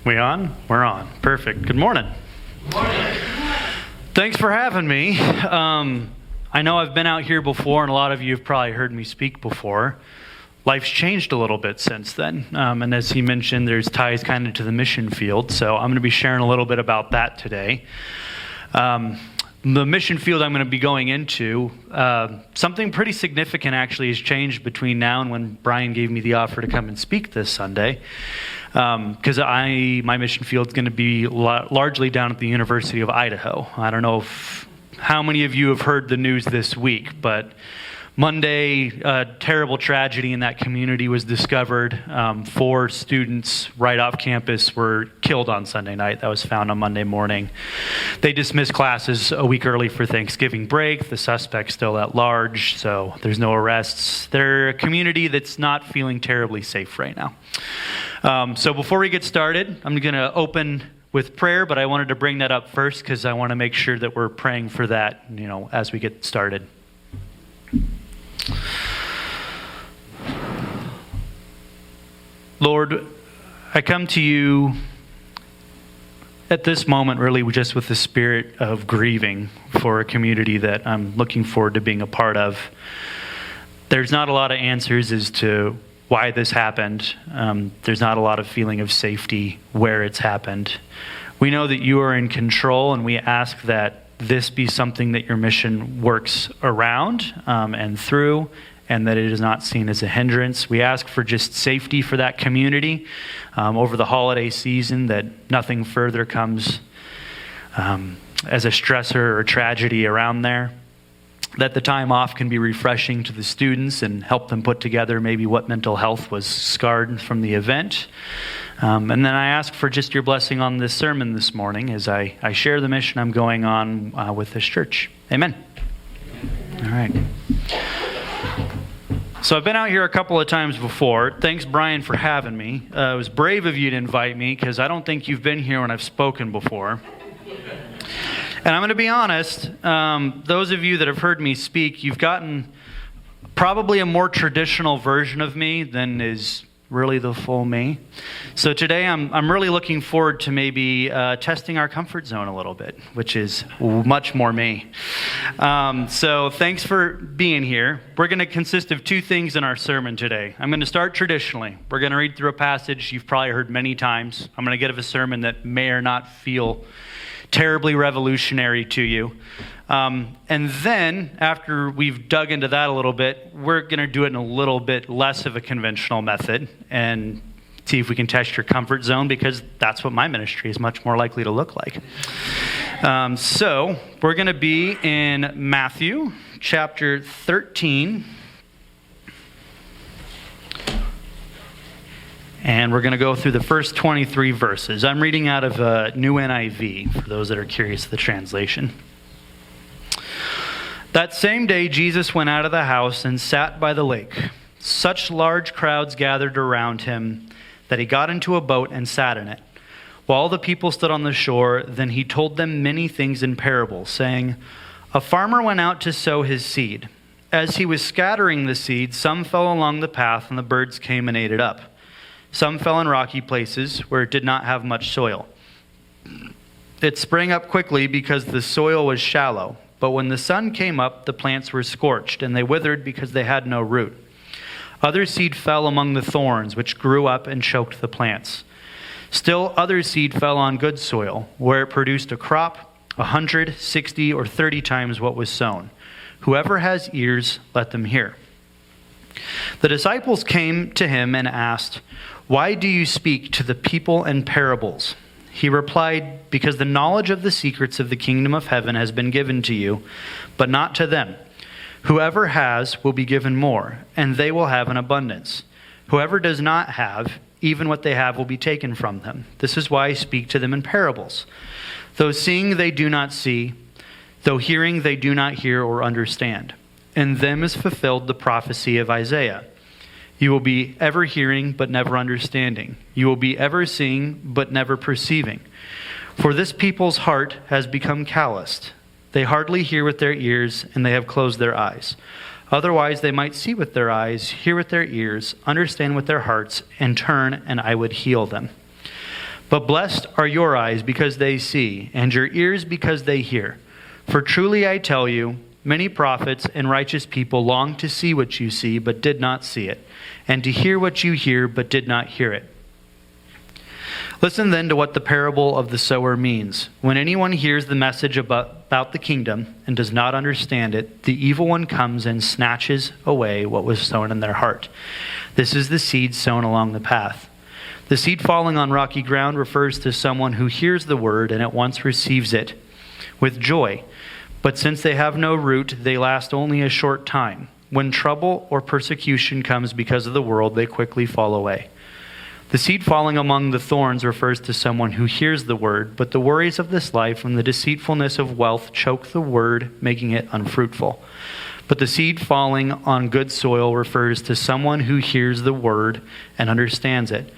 We on? We're on. Perfect. Good morning. Good morning. Thanks for having me. I know I've been out here before, and a lot of you have probably heard me speak before. Life's changed a little bit since then. And as he mentioned, there's ties kind of to the mission field. So I'm going to be sharing a little bit about that today. The mission field I'm going to be going into, something pretty significant actually has changed between now and when Brian gave me the offer to come and speak this Sunday. Because my mission field is going to be largely down at the University of Idaho. I don't know how many of you have heard the news this week, but Monday, a terrible tragedy in that community was discovered. 4 students right off campus were killed on Sunday night. That was found on Monday morning. They dismissed classes a week early for Thanksgiving break. The suspect's still at large, so there's no arrests. They're a community that's not feeling terribly safe right now. So before we get started, I'm going to open with prayer, but I wanted to bring that up first because I want to make sure that we're praying for that, as we get started. Lord, I come to you at this moment really just with the spirit of grieving for a community that I'm looking forward to being a part of. There's not a lot of answers as to why this happened. There's not a lot of feeling of safety where it's happened. We know that you are in control, and we ask that this be something that your mission works around and through, and that it is not seen as a hindrance. We ask for just safety for that community over the holiday season, that nothing further comes as a stressor or tragedy around there. That the time off can be refreshing to the students and help them put together maybe what mental health was scarred from the event. And then I ask for just your blessing on this sermon this morning as I share the mission I'm going on with this church. Amen. All right. So I've been out here a couple of times before. Thanks, Brian, for having me. It was brave of you to invite me because I don't think you've been here when I've spoken before. And I'm going to be honest, those of you that have heard me speak, you've gotten probably a more traditional version of me than is really the full me. So today I'm really looking forward to maybe testing our comfort zone a little bit, which is much more me. So thanks for being here. We're going to consist of 2 things in our sermon today. I'm going to start traditionally. We're going to read through a passage you've probably heard many times. I'm going to give a sermon that may or not feel terribly revolutionary to you. And then, after we've dug into that a little bit, we're going to do it in a little bit less of a conventional method and see if we can test your comfort zone, because that's what my ministry is much more likely to look like. So, we're going to be in Matthew chapter 13. And we're going to go through the first 23 verses. I'm reading out of New NIV, for those that are curious of the translation. That same day, Jesus went out of the house and sat by the lake. Such large crowds gathered around him that he got into a boat and sat in it. While the people stood on the shore, then he told them many things in parables, saying, "A farmer went out to sow his seed. As he was scattering the seed, some fell along the path, and the birds came and ate it up. Some fell in rocky places where it did not have much soil. It sprang up quickly because the soil was shallow. But when the sun came up, the plants were scorched, and they withered because they had no root. Other seed fell among the thorns, which grew up and choked the plants. Still other seed fell on good soil, where it produced a crop 100, 60, or 30 times what was sown. Whoever has ears, let them hear." The disciples came to him and asked, "Why do you speak to the people in parables?" He replied, "Because the knowledge of the secrets of the kingdom of heaven has been given to you, but not to them. Whoever has will be given more, and they will have an abundance. Whoever does not have, even what they have will be taken from them. This is why I speak to them in parables. Though seeing they do not see, though hearing they do not hear or understand. In them is fulfilled the prophecy of Isaiah. You will be ever hearing, but never understanding. You will be ever seeing, but never perceiving. For this people's heart has become calloused. They hardly hear with their ears, and they have closed their eyes. Otherwise they might see with their eyes, hear with their ears, understand with their hearts, and turn, and I would heal them. But blessed are your eyes because they see, and your ears because they hear. For truly I tell you, many prophets and righteous people longed to see what you see, but did not see it, and to hear what you hear, but did not hear it. Listen then to what the parable of the sower means. When anyone hears the message about the kingdom and does not understand it, the evil one comes and snatches away what was sown in their heart. This is the seed sown along the path. The seed falling on rocky ground refers to someone who hears the word and at once receives it with joy. But since they have no root, they last only a short time. When trouble or persecution comes because of the world, they quickly fall away. The seed falling among the thorns refers to someone who hears the word, but the worries of this life and the deceitfulness of wealth choke the word, making it unfruitful. But the seed falling on good soil refers to someone who hears the word and understands it.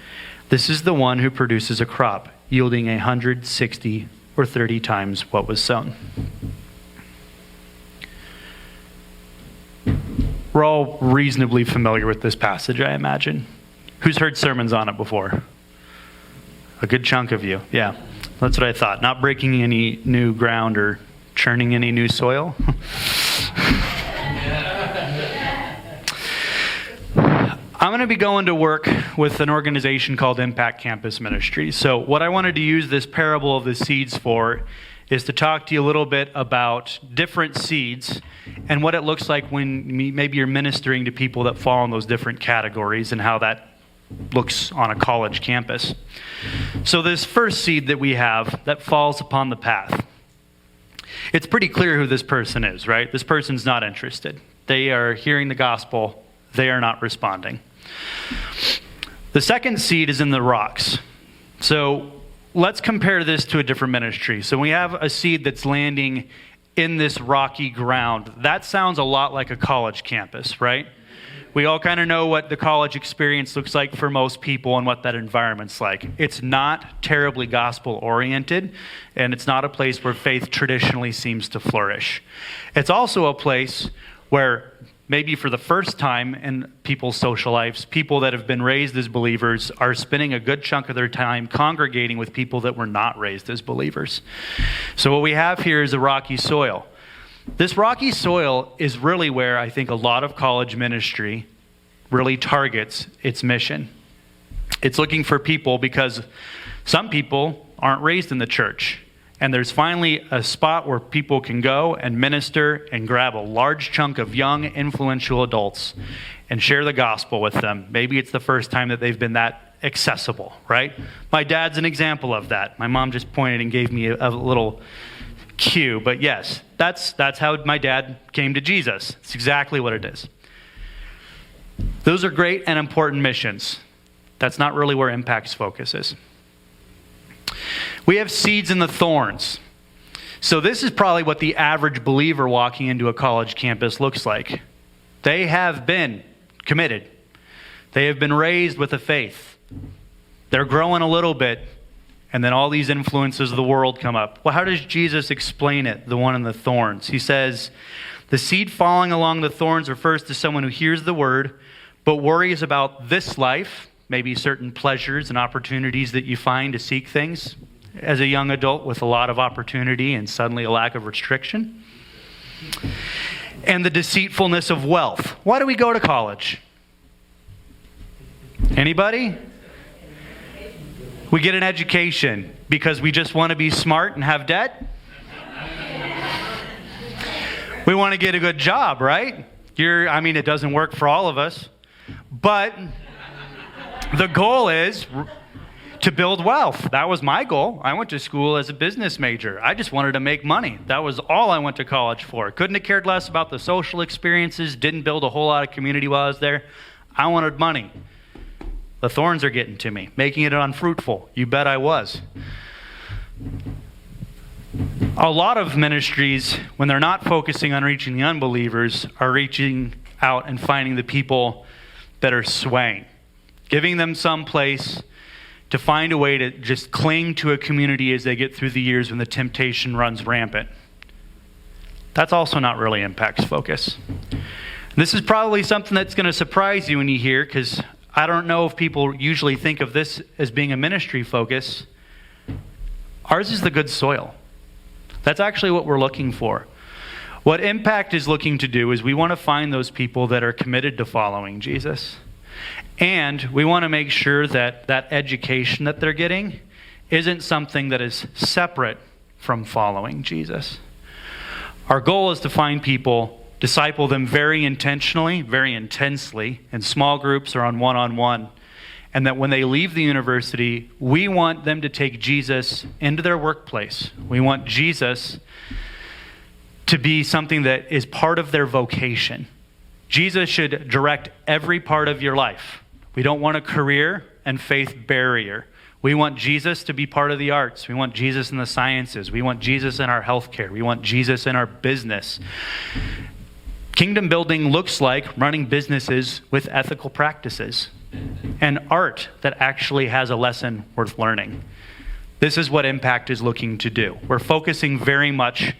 This is the one who produces a crop, yielding 160 or 30 times what was sown. We're all reasonably familiar with this passage, I imagine. Who's heard sermons on it before? A good chunk of you. Yeah, that's what I thought. Not breaking any new ground or churning any new soil. I'm going to be going to work with an organization called Impact Campus Ministry. So what I wanted to use this parable of the seeds for is to talk to you a little bit about different seeds and what it looks like when maybe you're ministering to people that fall in those different categories and how that looks on a college campus. So this first seed that we have that falls upon the path, it's pretty clear who this person is, right? This person's not interested. They are hearing the gospel. They are not responding. The second seed is in the rocks. So let's compare this to a different ministry. So we have a seed that's landing in this rocky ground. That sounds a lot like a college campus, right? We all kind of know what the college experience looks like for most people and what that environment's like. It's not terribly gospel-oriented, and it's not a place where faith traditionally seems to flourish. It's also a place where maybe for the first time in people's social lives, people that have been raised as believers are spending a good chunk of their time congregating with people that were not raised as believers. So what we have here is a rocky soil. This rocky soil is really where I think a lot of college ministry really targets its mission. It's looking for people because some people aren't raised in the church. And there's finally a spot where people can go and minister and grab a large chunk of young, influential adults and share the gospel with them. Maybe it's the first time that they've been that accessible, right? My dad's an example of that. My mom just pointed and gave me a little cue, but yes, that's how my dad came to Jesus. It's exactly what it is. Those are great and important missions. That's not really where Impact's focus is. We have seeds in the thorns. So this is probably what the average believer walking into a college campus looks like. They have been committed. They have been raised with a faith. They're growing a little bit, and then all these influences of the world come up. Well, how does Jesus explain it, the one in the thorns? He says, the seed falling along the thorns refers to someone who hears the word, but worries about this life, maybe certain pleasures and opportunities that you find to seek things as a young adult with a lot of opportunity and suddenly a lack of restriction. And the deceitfulness of wealth. Why do we go to college? Anybody? We get an education because we just want to be smart and have debt? We want to get a good job, right? It doesn't work for all of us. But the goal is to build wealth. That was my goal. I went to school as a business major. I just wanted to make money. That was all I went to college for. Couldn't have cared less about the social experiences. Didn't build a whole lot of community while I was there. I wanted money. The thorns are getting to me, making it unfruitful. You bet I was. A lot of ministries, when they're not focusing on reaching the unbelievers, are reaching out and finding the people that are swaying, giving them some place to find a way to just cling to a community as they get through the years when the temptation runs rampant. That's also not really Impact's focus. This is probably something that's going to surprise you when you hear, because I don't know if people usually think of this as being a ministry focus. Ours is the good soil. That's actually what we're looking for. What Impact is looking to do is we want to find those people that are committed to following Jesus. And we want to make sure that that education that they're getting isn't something that is separate from following Jesus. Our goal is to find people, disciple them very intentionally, very intensely, in small groups or on one-on-one. And that when they leave the university, we want them to take Jesus into their workplace. We want Jesus to be something that is part of their vocation. Jesus should direct every part of your life. We don't want a career and faith barrier. We want Jesus to be part of the arts. We want Jesus in the sciences. We want Jesus in our healthcare. We want Jesus in our business. Kingdom building looks like running businesses with ethical practices and art that actually has a lesson worth learning. This is what Impact is looking to do. We're focusing very much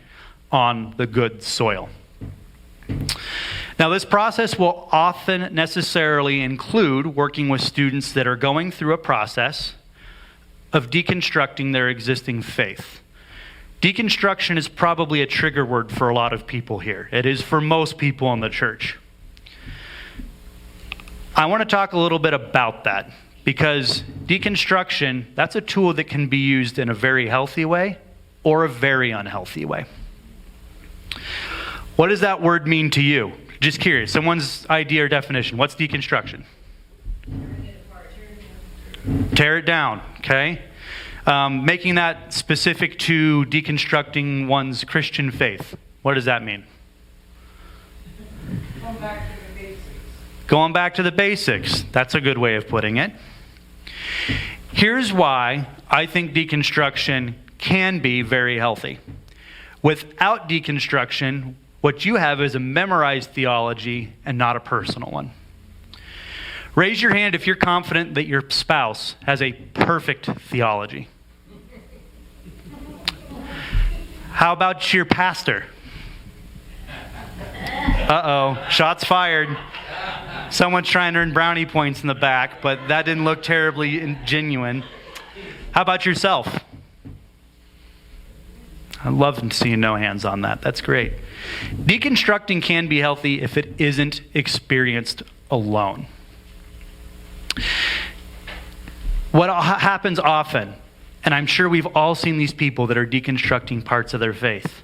on the good soil. Now, this process will often necessarily include working with students that are going through a process of deconstructing their existing faith. Deconstruction is probably a trigger word for a lot of people here. It is for most people in the church. I want to talk a little bit about that, because deconstruction, that's a tool that can be used in a very healthy way or a very unhealthy way. What does that word mean to you? Just curious, someone's idea or definition. What's deconstruction? Tear it down, okay? Making that specific to deconstructing one's Christian faith. What does that mean? Going back to the basics. Going back to the basics. That's a good way of putting it. Here's why I think deconstruction can be very healthy. Without deconstruction, what you have is a memorized theology and not a personal one. Raise your hand if you're confident that your spouse has a perfect theology. How about your pastor? Uh-oh, shots fired. Someone's trying to earn brownie points in the back, but that didn't look terribly genuine. How about yourself? I love seeing no hands on that. That's great. Deconstructing can be healthy if it isn't experienced alone. What happens often, and I'm sure we've all seen these people that are deconstructing parts of their faith.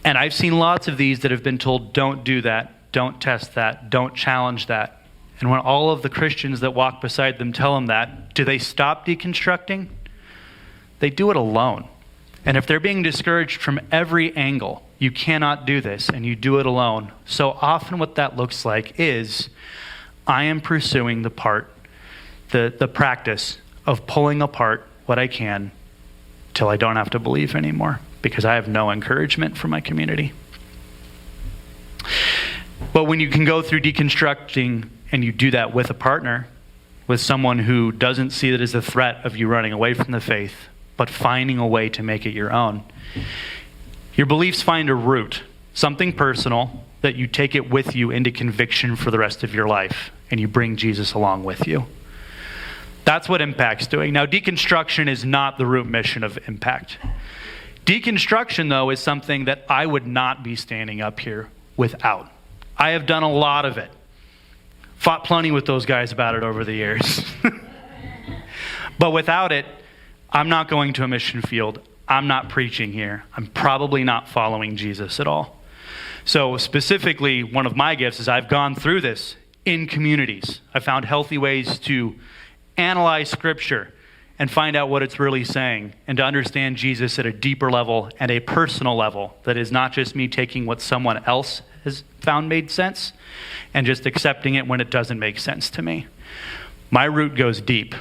And I've seen lots of these that have been told, don't do that, don't test that, don't challenge that. And when all of the Christians that walk beside them tell them that, do they stop deconstructing? They do it alone. And if they're being discouraged from every angle, you cannot do this, and you do it alone. So often what that looks like is, I am pursuing the practice of pulling apart what I can till I don't have to believe anymore, because I have no encouragement from my community. But when you can go through deconstructing and you do that with a partner, with someone who doesn't see it as a threat of you running away from the faith, but finding a way to make it your own, your beliefs find a root, something personal, that you take it with you into conviction for the rest of your life, and you bring Jesus along with you. That's what Impact's doing. Now, deconstruction is not the root mission of Impact. Deconstruction, though, is something that I would not be standing up here without. I have done a lot of it. Fought plenty with those guys about it over the years. But without it, I'm not going to a mission field. I'm not preaching here. I'm probably not following Jesus at all. So specifically, one of my gifts is I've gone through this in communities. I found healthy ways to analyze Scripture and find out what it's really saying, and to understand Jesus at a deeper level and a personal level that is not just me taking what someone else has found made sense and just accepting it when it doesn't make sense to me. My root goes deep.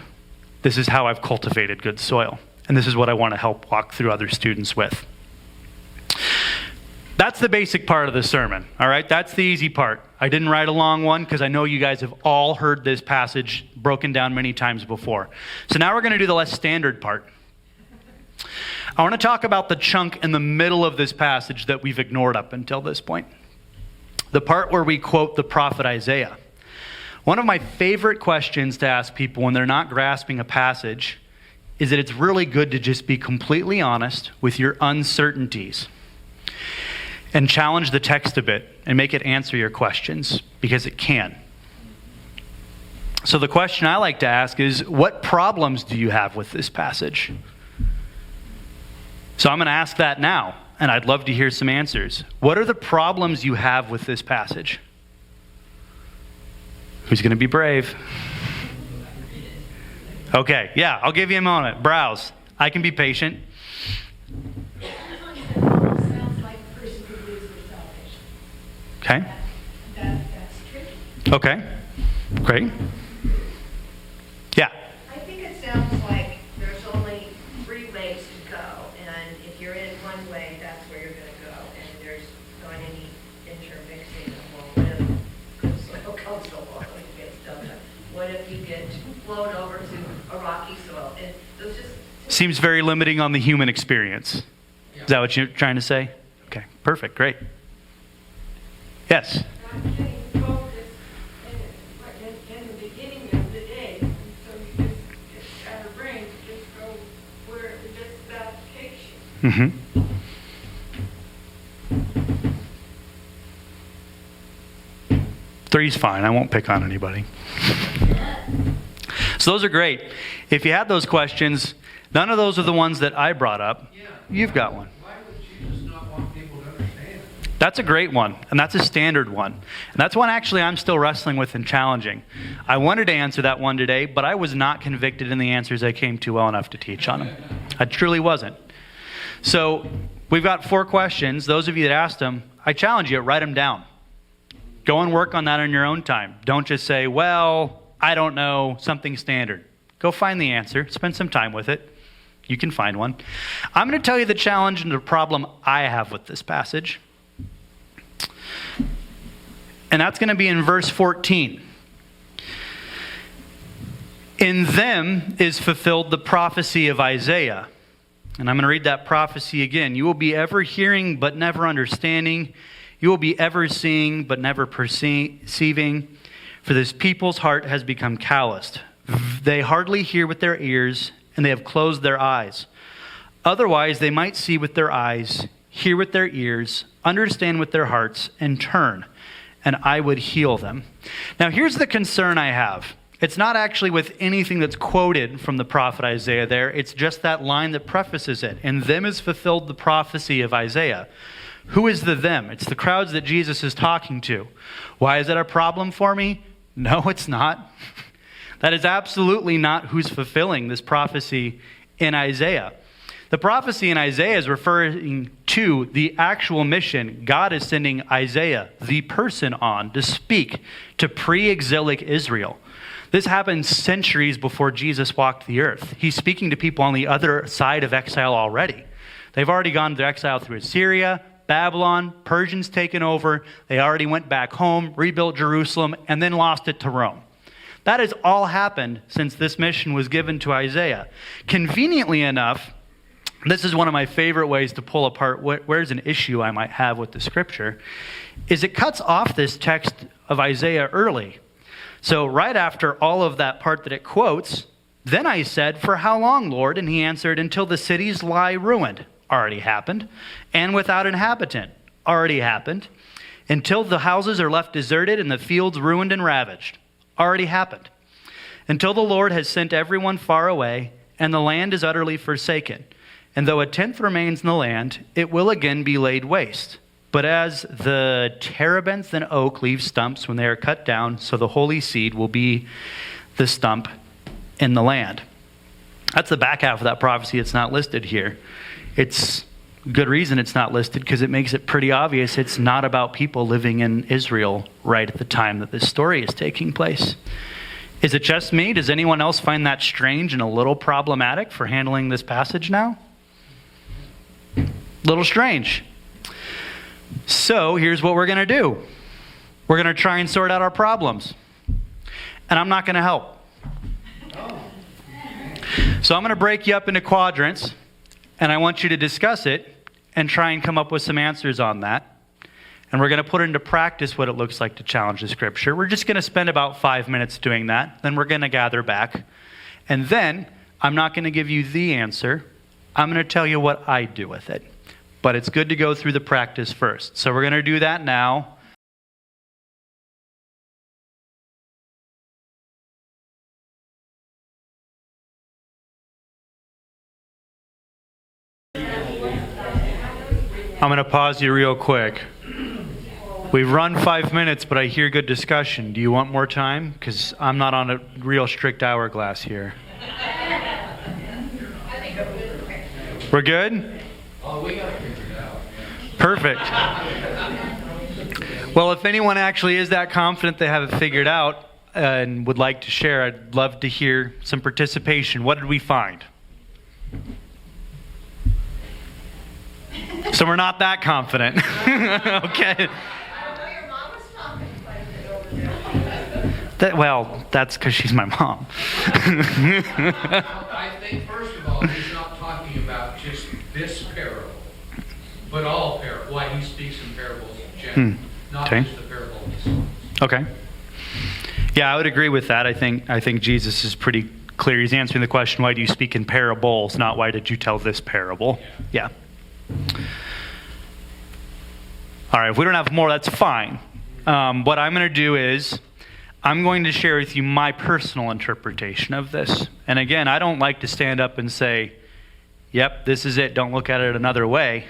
This is how I've cultivated good soil, and this is what I want to help walk through other students with. That's the basic part of the sermon, all right? That's the easy part. I didn't write a long one because I know you guys have all heard this passage broken down many times before. So now we're going to do the less standard part. I want to talk about the chunk in the middle of this passage that we've ignored up until this point. The part where we quote the prophet Isaiah. One of my favorite questions to ask people when they're not grasping a passage is that it's really good to just be completely honest with your uncertainties and challenge the text a bit and make it answer your questions, because it can. So the question I like to ask is, what problems do you have with this passage? So I'm going to ask that now, and I'd love to hear some answers. What are the problems you have with this passage? Who's going to be brave? Okay, yeah, I'll give you a moment. Browse. I can be patient. Okay. That's tricky. Okay. Great. Yeah. I think it sounds like there's only 3 ways to go, and if you're in one way, that's where you're going to go, and there's not any intermixing of, well, what if good soil comes along and gets dumped up? What if you get blown over to a rocky soil? And those just Seems very limiting on the human experience. Is that what you're trying to say? Okay. Perfect. Great. Yes. Not getting focused in the beginning of the day, and so you just scatterbrained, just go where just that takes you. Mm-hmm. Three's fine. I won't pick on anybody. So those are great. If you had those questions, none of those are the ones that I brought up. You've got one. Why would Jesus not want people to understand? That's a great one, and that's a standard one. And that's one actually I'm still wrestling with and challenging. I wanted to answer that one today, but I was not convicted in the answers I came to well enough to teach on them. I truly wasn't. So we've got 4 questions. Those of you that asked them, I challenge you, write them down. Go and work on that in your own time. Don't just say, well, I don't know, something standard. Go find the answer. Spend some time with it. You can find one. I'm going to tell you the challenge and the problem I have with this passage. And that's going to be in verse 14. In them is fulfilled the prophecy of Isaiah. And I'm going to read that prophecy again. You will be ever hearing but never understanding. You will be ever seeing but never perceiving. For this people's heart has become calloused. They hardly hear with their ears, and they have closed their eyes. Otherwise they might see with their eyes, hear with their ears, understand with their hearts, and turn, and I would heal them. Now here's the concern I have. It's not actually with anything that's quoted from the prophet Isaiah there. It's just that line that prefaces it. In them is fulfilled the prophecy of Isaiah. Who is the them? It's the crowds that Jesus is talking to. Why is that a problem for me? No, it's not. That is absolutely not who's fulfilling this prophecy in Isaiah. The prophecy in Isaiah is referring to the actual mission God is sending Isaiah, the person, on to speak to pre-exilic Israel. This happened centuries before Jesus walked the earth. He's speaking to people on the other side of exile already. They've already gone to exile through Assyria, Babylon, Persians taken over. They already went back home, rebuilt Jerusalem, and then lost it to Rome. That has all happened since this mission was given to Isaiah. Conveniently enough, this is one of my favorite ways to pull apart where's an issue I might have with the scripture, is it cuts off this text of Isaiah early. So right after all of that part that it quotes, then I said, "For how long, Lord?" And he answered, "Until the cities lie ruined." Already happened. "And without inhabitant." Already happened. "Until the houses are left deserted and the fields ruined and ravaged." Already happened. "Until the Lord has sent everyone far away and the land is utterly forsaken. And though a tenth remains in the land, it will again be laid waste. But as the terebinth and oak leave stumps when they are cut down, so the holy seed will be the stump in the land." That's the back half of that prophecy. It's not listed here. It's good reason it's not listed, because it makes it pretty obvious it's not about people living in Israel right at the time that this story is taking place. Is it just me? Does anyone else find that strange and a little problematic for handling this passage now? Little strange. So here's what we're going to do. We're going to try and sort out our problems. And I'm not going to help. So I'm going to break you up into quadrants, and I want you to discuss it and try and come up with some answers on that. And we're going to put into practice what it looks like to challenge the Scripture. We're just going to spend about 5 minutes doing that. Then we're going to gather back. And then I'm not going to give you the answer. I'm going to tell you what I do with it. But it's good to go through the practice first. So we're going to do that now. I'm going to pause you real quick. We've run 5 minutes, but I hear good discussion. Do you want more time? Because I'm not on a real strict hourglass here. We're good? Oh, we got to figure it out. Perfect. Well, if anyone actually is that confident they have it figured out and would like to share, I'd love to hear some participation. What did we find? So we're not that confident. Okay. I know your mom was talking quite a bit over there. Well, that's because she's my mom. I think, first of all, he's not talking about just this parable, but all parables. Why he speaks in parables in general, not Okay. just the parable of the sons. Okay. Yeah, I would agree with that. I think Jesus is pretty clear. He's answering the question, why do you speak in parables, not why did you tell this parable? Yeah. All right, if we don't have more, that's fine. What I'm going to do is I'm going to share with you my personal interpretation of this. And again, I don't like to stand up and say, yep, this is it, don't look at it another way,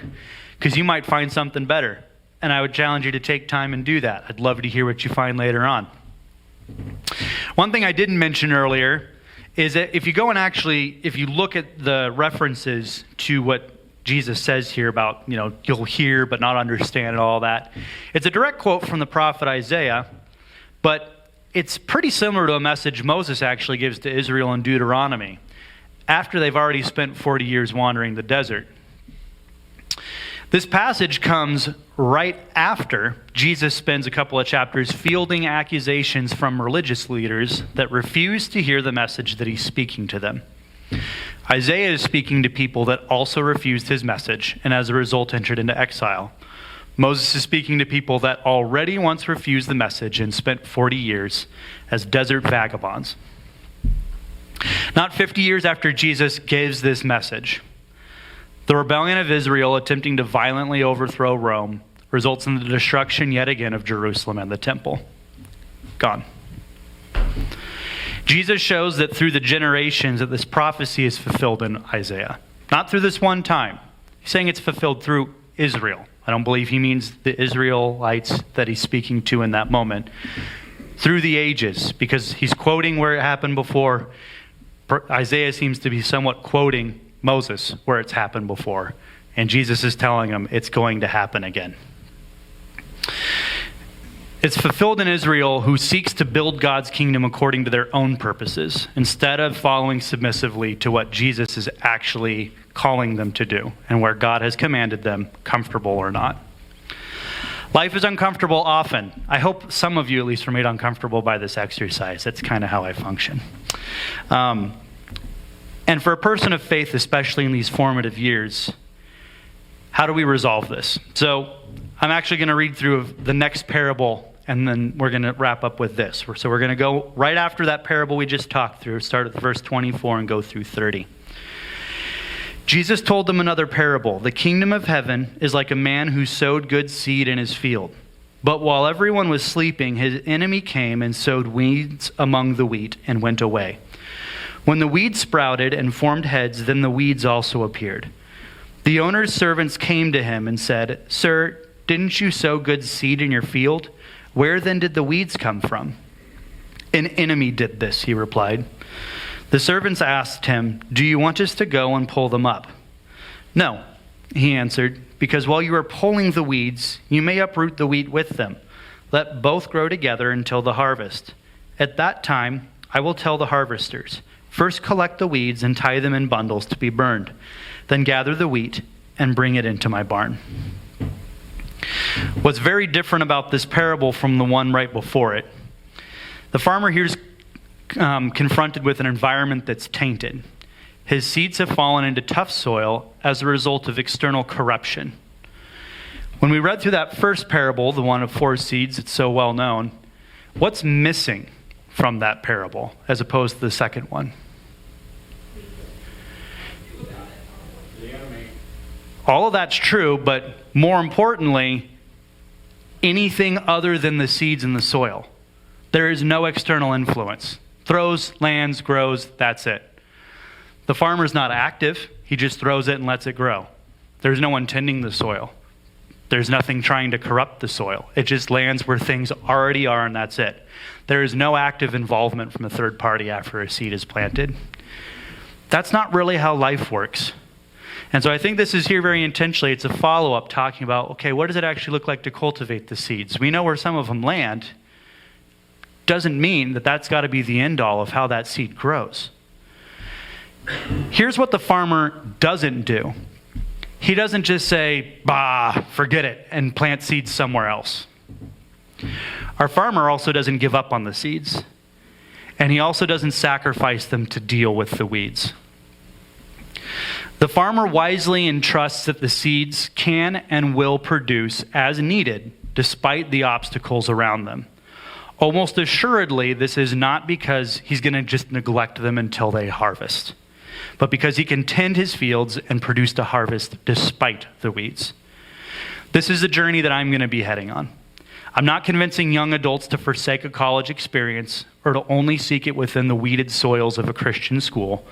because you might find something better. And I would challenge you to take time and do that. I'd love to hear what you find later on. One thing I didn't mention earlier is that if you go and if you look at the references to what Jesus says here about, you'll hear but not understand and all that. It's a direct quote from the prophet Isaiah, but it's pretty similar to a message Moses actually gives to Israel in Deuteronomy after they've already spent 40 years wandering the desert. This passage comes right after Jesus spends a couple of chapters fielding accusations from religious leaders that refuse to hear the message that he's speaking to them. Isaiah is speaking to people that also refused his message and as a result entered into exile. Moses is speaking to people that already once refused the message and spent 40 years as desert vagabonds. Not 50 years after Jesus gives this message, the rebellion of Israel attempting to violently overthrow Rome results in the destruction yet again of Jerusalem and the temple. Gone. Jesus shows that through the generations that this prophecy is fulfilled in Isaiah. Not through this one time. He's saying it's fulfilled through Israel. I don't believe he means the Israelites that he's speaking to in that moment. Through the ages, because he's quoting where it happened before. Isaiah seems to be somewhat quoting Moses where it's happened before. And Jesus is telling him it's going to happen again. It's fulfilled in Israel, who seeks to build God's kingdom according to their own purposes, instead of following submissively to what Jesus is actually calling them to do, and where God has commanded them, comfortable or not. Life is uncomfortable often. I hope some of you at least were made uncomfortable by this exercise. That's kind of how I function. And for a person of faith, especially in these formative years, how do we resolve this? So I'm actually going to read through the next parable, and then we're going to wrap up with this. So we're going to go right after that parable we just talked through, start at verse 24 and go through 30. Jesus told them another parable. The kingdom of heaven is like a man who sowed good seed in his field. But while everyone was sleeping, his enemy came and sowed weeds among the wheat and went away. When the weeds sprouted and formed heads, then the weeds also appeared. The owner's servants came to him and said, "Sir, didn't you sow good seed in your field? Where then did the weeds come from?" "An enemy did this," he replied. The servants asked him, "Do you want us to go and pull them up?" "No," he answered, "because while you are pulling the weeds, you may uproot the wheat with them. Let both grow together until the harvest. At that time, I will tell the harvesters, 'First collect the weeds and tie them in bundles to be burned. Then gather the wheat and bring it into my barn.'" What's very different about this parable from the one right before it, the farmer here's confronted with an environment that's tainted. His seeds have fallen into tough soil as a result of external corruption. When we read through that first parable, the one of 4 seeds, it's so well known, what's missing from that parable as opposed to the second one? All of that's true, but more importantly, anything other than the seeds in the soil. There is no external influence. Throws, lands, grows, that's it. The farmer's not active. He just throws it and lets it grow. There's no one tending the soil. There's nothing trying to corrupt the soil. It just lands where things already are, and that's it. There is no active involvement from a third party after a seed is planted. That's not really how life works. And so I think this is here very intentionally. It's a follow-up talking about, okay, what does it actually look like to cultivate the seeds? We know where some of them land. Doesn't mean that that's got to be the end-all of how that seed grows. Here's what the farmer doesn't do. He doesn't just say, bah, forget it, and plant seeds somewhere else. Our farmer also doesn't give up on the seeds. And he also doesn't sacrifice them to deal with the weeds. The farmer wisely entrusts that the seeds can and will produce as needed, despite the obstacles around them. Almost assuredly, this is not because he's going to just neglect them until they harvest, but because he can tend his fields and produce a harvest despite the weeds. This is the journey that I'm going to be heading on. I'm not convincing young adults to forsake a college experience or to only seek it within the weeded soils of a Christian school,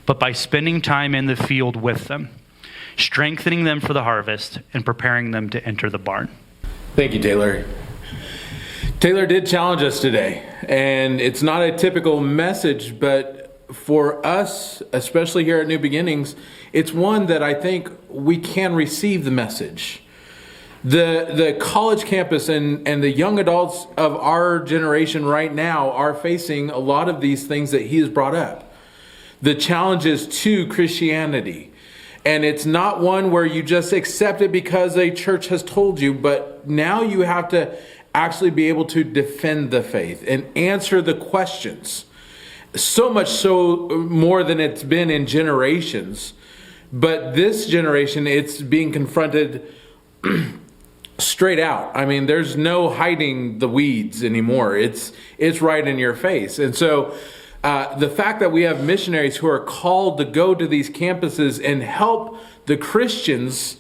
but by spending time in the field with them, strengthening them for the harvest, and preparing them to enter the barn. Thank you, Taylor. Taylor did challenge us today, and it's not a typical message, but for us, especially here at New Beginnings, it's one that I think we can receive the message. The college campus and the young adults of our generation right now are facing a lot of these things that he has brought up. The challenges to Christianity. And it's not one where you just accept it because a church has told you, but now you have to actually be able to defend the faith and answer the questions. So much so more than it's been in generations. But this generation, it's being confronted straight out. I mean, there's no hiding the weeds anymore. It's right in your face. And so the fact that we have missionaries who are called to go to these campuses and help the Christians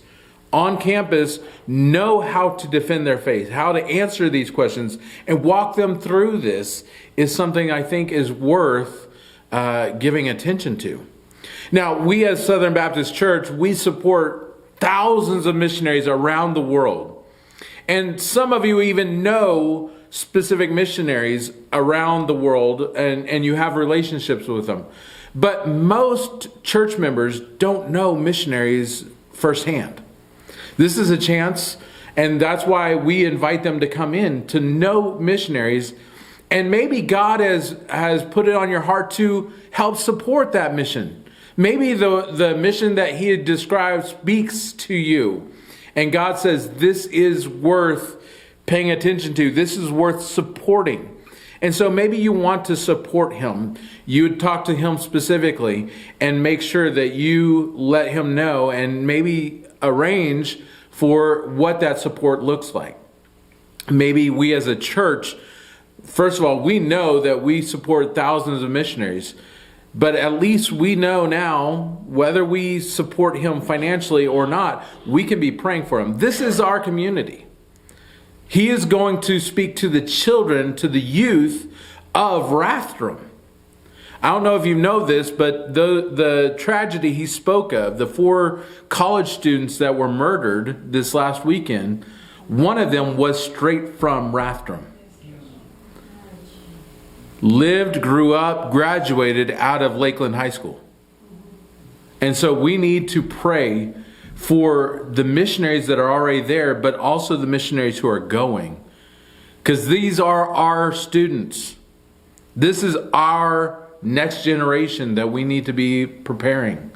on campus know how to defend their faith, how to answer these questions, and walk them through this is something I think is worth giving attention to. Now, we as Southern Baptist Church, we support thousands of missionaries around the world. And some of you even know specific missionaries around the world, and you have relationships with them. But most church members don't know missionaries firsthand. This is a chance, and that's why we invite them to come in to know missionaries. And maybe God has put it on your heart to help support that mission. Maybe the mission that he had described speaks to you. And God says, this is worth paying attention to. This is worth supporting. And so maybe you want to support him. You would talk to him specifically and make sure that you let him know and maybe arrange for what that support looks like. Maybe we as a church, first of all, we know that we support thousands of missionaries. But at least we know now, whether we support him financially or not, we can be praying for him. This is our community. He is going to speak to the children, to the youth of Rathdrum. I don't know if you know this, but the tragedy he spoke of, the 4 college students that were murdered this last weekend, one of them was straight from Rathdrum. Lived, grew up, graduated out of Lakeland High School. And so we need to pray for the missionaries that are already there, but also the missionaries who are going. Because these are our students. This is our next generation that we need to be preparing.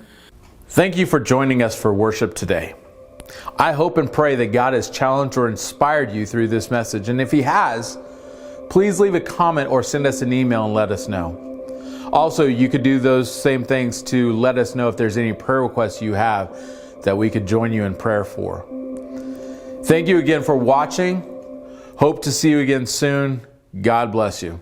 Thank you for joining us for worship today. I hope and pray that God has challenged or inspired you through this message. And if He has, please leave a comment or send us an email and let us know. Also, you could do those same things to let us know if there's any prayer requests you have that we could join you in prayer for. Thank you again for watching. Hope to see you again soon. God bless you.